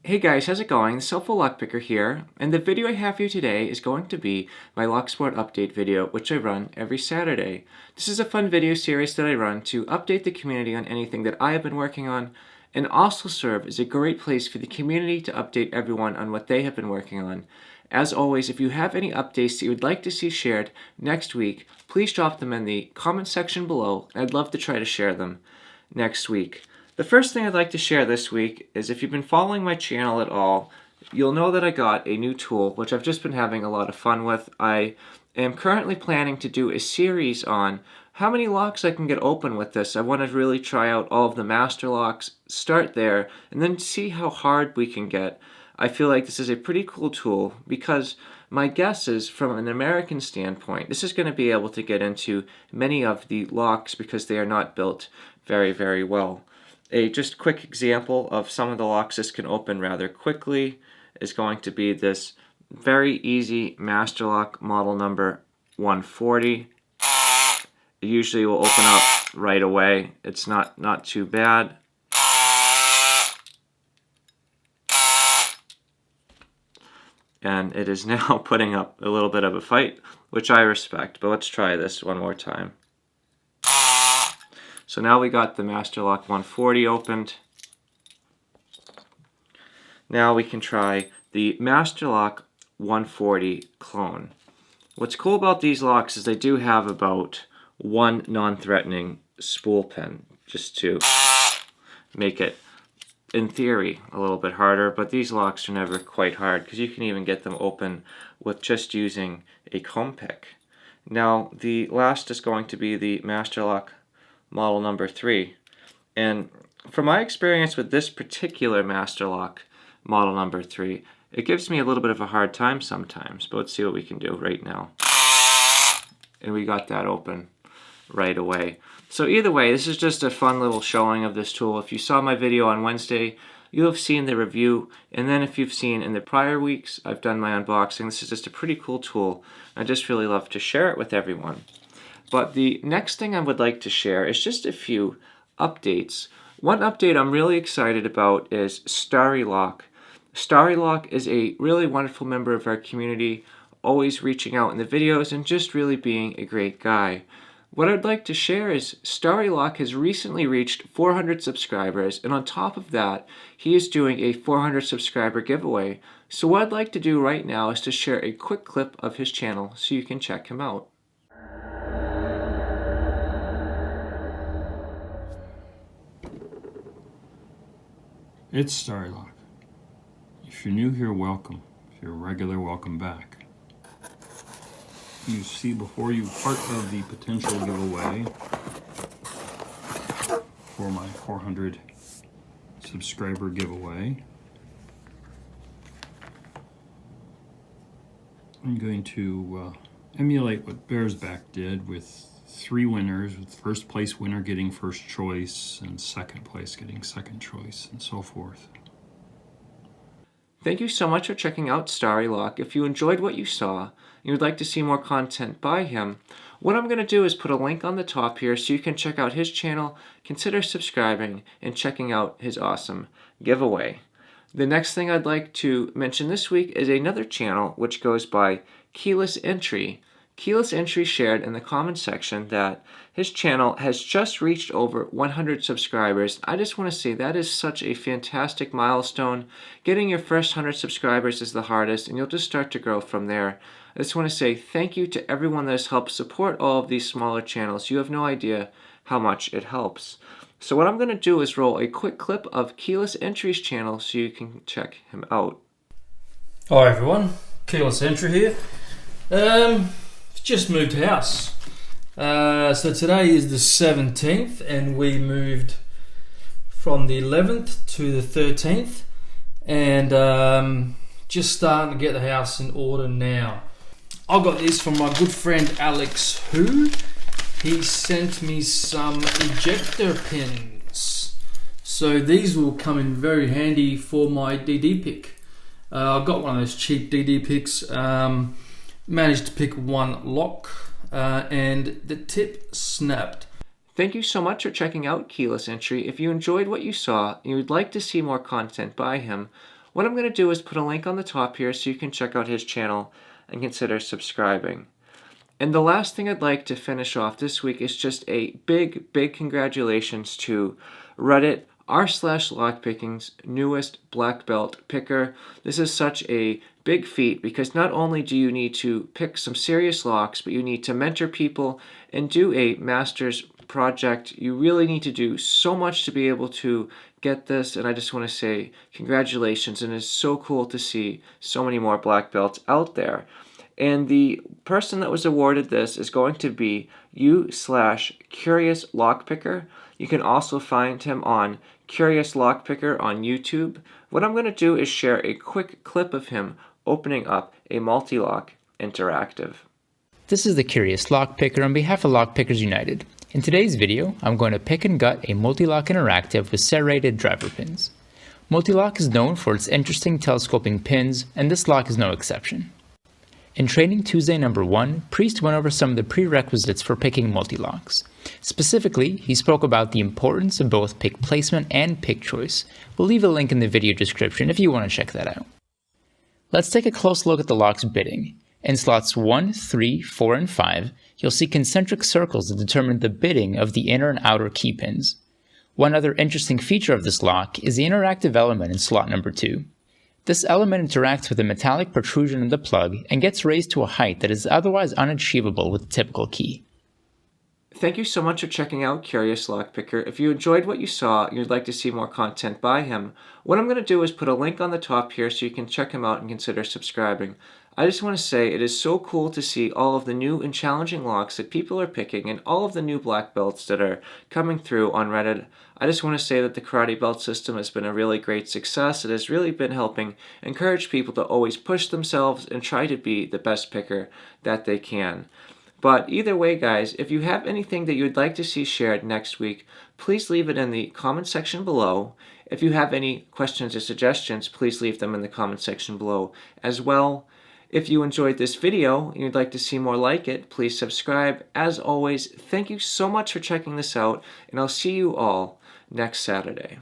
Hey guys, how's it going? It's HelpfulLockPicker here, and the video I have for you today is going to be my Locksport update video, which I run every Saturday. This is a fun video series that I run to update the community on anything that I have been working on, and also serve as a great place for the community to update everyone on what they have been working on. As always, if you have any updates that you would like to see shared next week, please drop them in the comment section below, and I'd love to try to share them next week. The first thing I'd like to share this week is if you've been following my channel at all, you'll know that I got a new tool, which I've just been having a lot of fun with. I am currently planning to do a series on how many locks I can get open with this. I want to really try out all of the master locks, start there, and then see how hard we can get. I feel like this is a pretty cool tool because my guess is, from an American standpoint, this is going to be able to get into many of the locks because they are not built very, very well. A just quick example of some of the locks this can open rather quickly is going to be this very easy master lock model number 140. It usually will open up right away. It's not too bad. And it is now putting up a little bit of a fight, which I respect, but let's try this one more time. So now we got the Master Lock 140 opened. Now we can try the Master Lock 140 clone. What's cool about these locks is they do have about one non-threatening spool pin, just to make it, in theory, a little bit harder, but these locks are never quite hard because you can even get them open with just using a comb pick. Now the last is going to be the Master Lock model number 3, and from my experience with this particular Master Lock model number 3, it gives me a little bit of a hard time sometimes, but let's see what we can do right now. And we got that open right away. So either way, this is just a fun little showing of this tool. If you saw my video on Wednesday, you'll have seen the review, and then if you've seen in the prior weeks, I've done my unboxing. This is just a pretty cool tool. I just really love to share it with everyone. But the next thing I would like to share is just a few updates. One update I'm really excited about is Starrylock. Starrylock is a really wonderful member of our community, always reaching out in the videos and just really being a great guy. What I'd like to share is Starrylock has recently reached 400 subscribers, and on top of that, he is doing a 400 subscriber giveaway. So what I'd like to do right now is to share a quick clip of his channel so you can check him out. It's Starrylock. If you're new here, welcome. If you're a regular, welcome back. You see before you part of the potential giveaway for my 400 subscriber giveaway. I'm going to emulate what Bears Back did with 3 winners, with first place winner getting first choice and second place getting second choice and so forth. Thank you so much for checking out Starrylock. If you enjoyed what you saw and you would like to see more content by him, what I'm going to do is put a link on the top here so you can check out his channel, consider subscribing, and checking out his awesome giveaway. The next thing I'd like to mention this week is another channel which goes by Keyless Entry. Keyless Entry shared in the comment section that his channel has just reached over 100 subscribers. I just want to say that is such a fantastic milestone. Getting your first 100 subscribers is the hardest, and you'll just start to grow from there. I just want to say thank you to everyone that has helped support all of these smaller channels. You have no idea how much it helps. So what I'm going to do is roll a quick clip of Keyless Entry's channel so you can check him out. Hi everyone, Keyless Entry here. Just moved house. So today is the 17th and we moved from the 11th to the 13th, and just starting to get the house in order now. I got this from my good friend Alex Who. He sent me some ejector pins. So these will come in very handy for my DD pick. I got one of those cheap DD picks. Managed to pick one lock and the tip snapped. Thank you so much for checking out Keyless Entry. If you enjoyed what you saw and you would like to see more content by him, what I'm going to do is put a link on the top here so you can check out his channel and consider subscribing. And the last thing I'd like to finish off this week is just a big congratulations to Reddit r/lockpicking's newest black belt picker. This is such a big feat because not only do you need to pick some serious locks, but you need to mentor people and do a master's project. You really need to do so much to be able to get this, and I just want to say congratulations, and it's so cool to see so many more black belts out there. And the person that was awarded this is going to be u/CuriousLockPicker. You can also find him on KuriousLockPicker on YouTube. What I'm going to do is share a quick clip of him opening up a Multilock interactive. This is the Curious Lock Picker on behalf of Lock Pickers United. In today's video, I'm going to pick and gut a Multilock interactive with serrated driver pins. Multilock is known for its interesting telescoping pins, and this lock is no exception. In Training Tuesday number 1, Priest went over some of the prerequisites for picking multilocks. Specifically, he spoke about the importance of both pick placement and pick choice. We'll leave a link in the video description if you want to check that out. Let's take a close look at the lock's bidding. In slots 1, 3, 4, and 5, you'll see concentric circles that determine the bidding of the inner and outer key pins. One other interesting feature of this lock is the interactive element in slot number 2. This element interacts with a metallic protrusion in the plug and gets raised to a height that is otherwise unachievable with a typical key. Thank you so much for checking out Curious Lockpicker. If you enjoyed what you saw and you'd like to see more content by him, what I'm going to do is put a link on the top here so you can check him out and consider subscribing. I just want to say it is so cool to see all of the new and challenging locks that people are picking and all of the new black belts that are coming through on Reddit. I just want to say that the karate belt system has been a really great success. It has really been helping encourage people to always push themselves and try to be the best picker that they can. But either way, guys, if you have anything that you would like to see shared next week, please leave it in the comment section below. If you have any questions or suggestions, please leave them in the comment section below as well. If you enjoyed this video and you'd like to see more like it, please subscribe. As always, thank you so much for checking this out, and I'll see you all next Saturday.